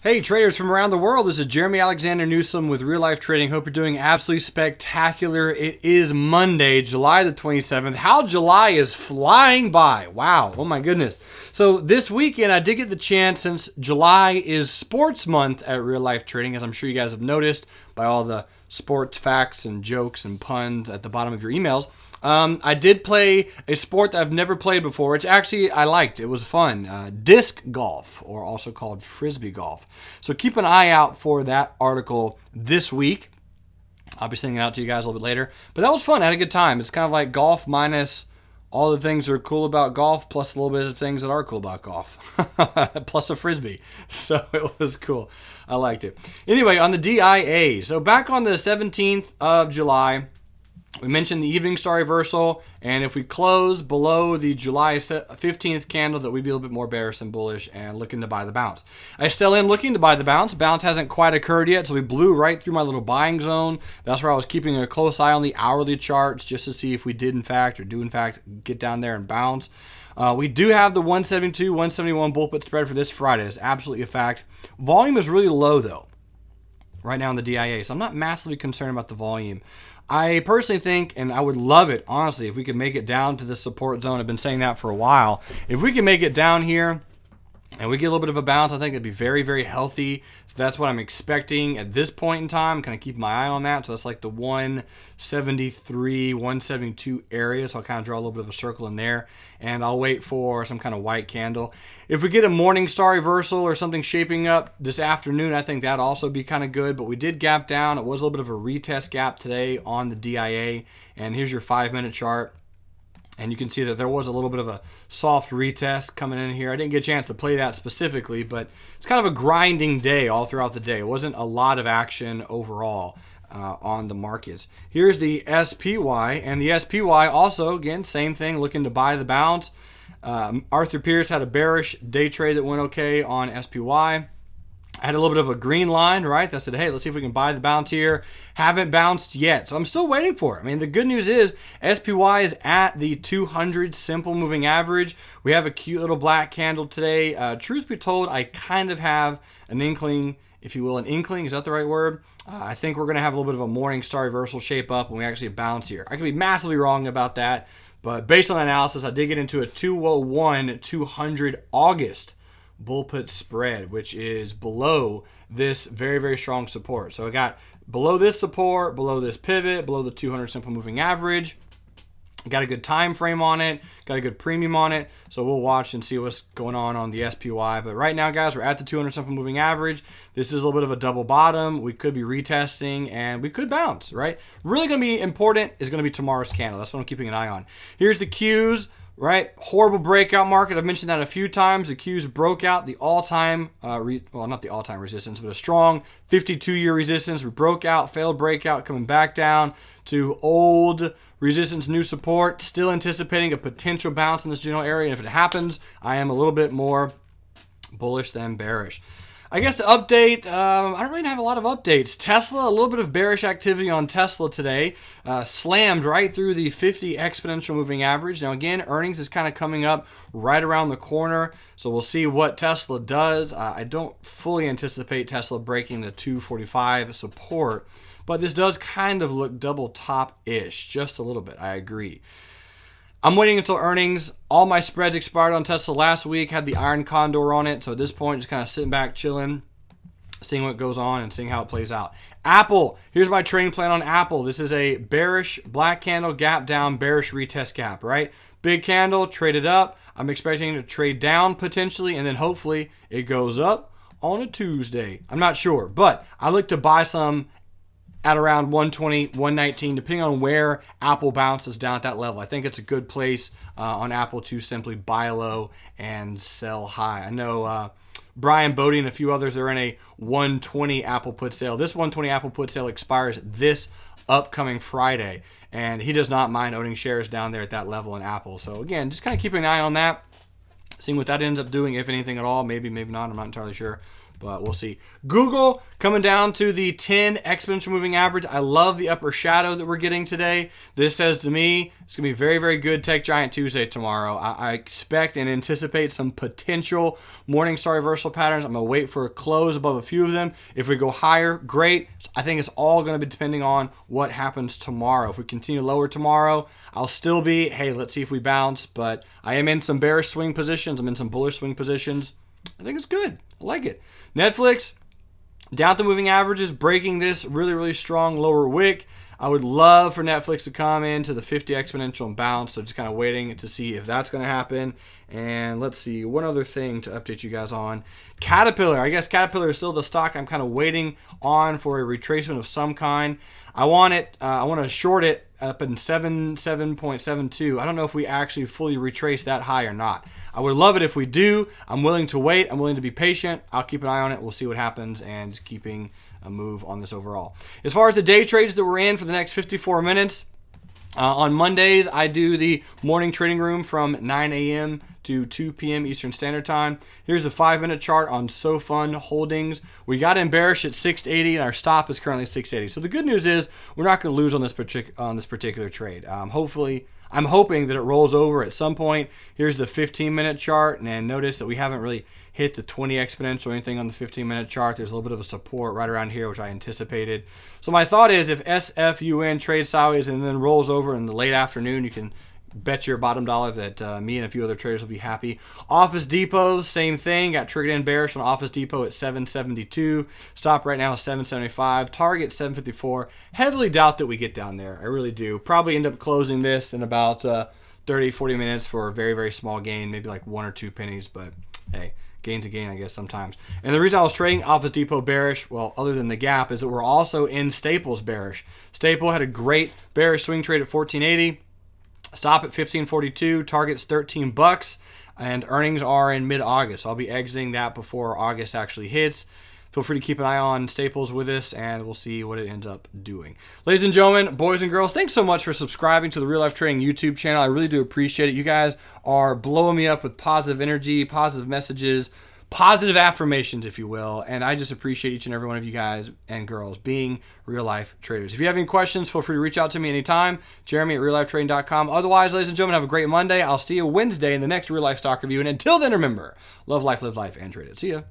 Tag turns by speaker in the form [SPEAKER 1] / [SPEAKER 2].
[SPEAKER 1] Hey traders from around the world, this is Jeremy Alexander Newsom with Real Life Trading. Hope you're doing absolutely spectacular. It is Monday, July the 27th. How July is flying by. Wow, oh my goodness. So this weekend I did get the chance, since July is sports month at Real Life Trading, as I'm sure you guys have noticed by all the sports facts and jokes and puns at the bottom of your emails. I did play a sport that I've never played before, which actually I liked. It was fun. Disc golf, or also called frisbee golf. So keep an eye out for that article this week. I'll be sending it out to you guys a little bit later. But that was fun. I had a good time. It's kind of like golf minus all the things that are cool about golf, plus a little bit of things that are cool about golf, plus a frisbee. So it was cool. I liked it. Anyway, on the DIA. So back on the 17th of July, we mentioned the evening star reversal, and if we close below the July 15th candle, that we'd be a little bit more bearish than bullish and looking to buy the bounce. I still am looking to buy the bounce. Bounce hasn't quite occurred yet, so we blew right through my little buying zone. That's where I was keeping a close eye on the hourly charts just to see if we did in fact, or do in fact, get down there and bounce. We do have the 172, 171 bull put spread for this Friday. It's absolutely a fact. Volume is really low, though, right now in the DIA, so I'm not massively concerned about the volume. I personally think, and I would love it, honestly, if we could make it down to the support zone. I've been saying that for a while. If we can make it down here and we get a little bit of a bounce, I think it'd be very, very healthy. So that's what I'm expecting at this point in time. Kind of keep my eye on that. So that's like the 173, 172 area. So I'll kind of draw a little bit of a circle in there. And I'll wait for some kind of white candle. If we get a morning star reversal or something shaping up this afternoon, I think that'd also be kind of good. But we did gap down. It was a little bit of a retest gap today on the DIA. And here's your 5-minute chart. And you can see that there was a little bit of a soft retest coming in here. I didn't get a chance to play that specifically, but it's kind of a grinding day all throughout the day. It wasn't a lot of action overall on the markets. Here's the SPY, and the SPY also, again, same thing, looking to buy the bounce. Arthur Pierce had a bearish day trade that went okay on SPY. I had a little bit of a green line, right? That said, hey, let's see if we can buy the bounce here. Haven't bounced yet, so I'm still waiting for it. I mean, the good news is SPY is at the 200 simple moving average. We have a cute little black candle today. Truth be told, I kind of have an inkling, if you will, is that the right word? I think we're going to have a little bit of a morning star reversal shape up when we actually bounce here. I could be massively wrong about that, but based on the analysis, I did get into a 201-200 August bull put spread, which is below this very, very strong support. So I got below this support, below this pivot, below the 200 simple moving average. Got a good time frame on it, got a good premium on it. So we'll watch and see what's going on the SPY. But right now, guys, we're at the 200 simple moving average. This is a little bit of a double bottom. We could be retesting and we could bounce, right? Really going to be important is going to be tomorrow's candle. That's what I'm keeping an eye on. Here's the Qs. Right, horrible breakout market. I've mentioned that a few times. The Qs broke out the all-time, not the all-time resistance, but a strong 52-year resistance. We broke out, failed breakout, coming back down to old resistance, new support. Still anticipating a potential bounce in this general area. And if it happens, I am a little bit more bullish than bearish. I guess the update, I don't really have a lot of updates. Tesla, a little bit of bearish activity on Tesla today. Slammed right through the 50 exponential moving average. Now again, earnings is kind of coming up right around the corner. So we'll see what Tesla does. I don't fully anticipate Tesla breaking the 245 support. But this does kind of look double top-ish, just a little bit, I agree. I'm waiting until earnings. All my spreads expired on Tesla last week, had the iron condor on it. So at this point, just kind of sitting back, chilling, seeing what goes on and seeing how it plays out. Apple, here's my trading plan on Apple. This is a bearish black candle, gap down, bearish retest gap, right? Big candle, traded up. I'm expecting to trade down potentially, and then hopefully it goes up on a Tuesday. I'm not sure, but I look to buy some at around 120, 119, depending on where Apple bounces down at that level. I think it's a good place on Apple to simply buy low and sell high. I know Brian Bodie and a few others are in a 120 Apple put sale. This 120 Apple put sale expires this upcoming Friday, and he does not mind owning shares down there at that level in Apple. So again, just kind of keeping an eye on that, seeing what that ends up doing, if anything at all. Maybe, maybe not. I'm not entirely sure. but we'll see. Google coming down to the 10 exponential moving average. I love the upper shadow that we're getting today. This says to me it's going to be very, very good Tech Giant Tuesday tomorrow. I expect and anticipate some potential morning star reversal patterns. I'm going to wait for a close above a few of them. If we go higher, great. I think it's all going to be depending on what happens tomorrow. If we continue lower tomorrow, I'll still be, hey, let's see if we bounce. But I am in some bearish swing positions. I'm in some bullish swing positions. I think it's good. I like it. Netflix, down to moving averages, breaking this really, really strong lower wick. I would love for Netflix to come into the 50 exponential and bounce. So just kind of waiting to see if that's going to happen. And let's see, one other thing to update you guys on. Caterpillar. I guess Caterpillar is still the stock I'm kind of waiting on for a retracement of some kind. I want to short it up in 7.72. I don't know if we actually fully retrace that high or not. I would love it if we do. I'm willing to wait. I'm willing to be patient. I'll keep an eye on it. We'll see what happens, and keeping a move on this overall. As far as the day trades that we're in for the next 54 minutes, on Mondays, I do the morning trading room from 9 a.m. to 2 p.m. Eastern Standard Time. Here's a 5-minute chart on SoFund Holdings. We got in bearish at 680, and our stop is currently 680. So the good news is we're not going to lose on this particular trade. I'm hoping that it rolls over at some point. Here's the 15-minute chart, and notice that we haven't really hit the 20 exponential or anything on the 15-minute chart. There's a little bit of a support right around here, which I anticipated. So my thought is if SFUN trades sideways and then rolls over in the late afternoon, you can bet your bottom dollar that me and a few other traders will be happy. Office Depot, same thing. Got triggered in bearish on Office Depot at 772. Stop right now is 775. Target 754. Heavily doubt that we get down there. I really do. Probably end up closing this in about 30, 40 minutes for a very, very small gain. Maybe like 1 or 2 pennies, but hey, gain's a gain, I guess, sometimes. And the reason I was trading Office Depot bearish, well, other than the gap, is that we're also in Staples bearish. Staple had a great bearish swing trade at 1480. Stop at 1542, target's $13, and earnings are in mid-August. So I'll be exiting that before August actually hits. Feel free to keep an eye on Staples with us, and we'll see what it ends up doing. Ladies and gentlemen, boys and girls, thanks so much for subscribing to the Real Life Trading YouTube channel. I really do appreciate it. You guys are blowing me up with positive energy, positive messages, positive affirmations, if you will, and I just appreciate each and every one of you guys and girls being real life traders. If you have any questions, feel free to reach out to me anytime. Jeremy at reallifetrading.com. Otherwise, ladies and gentlemen, have a great Monday. I'll see you Wednesday in the next Real Life Stock Review, and until then, remember, love life, live life, and trade it. See ya.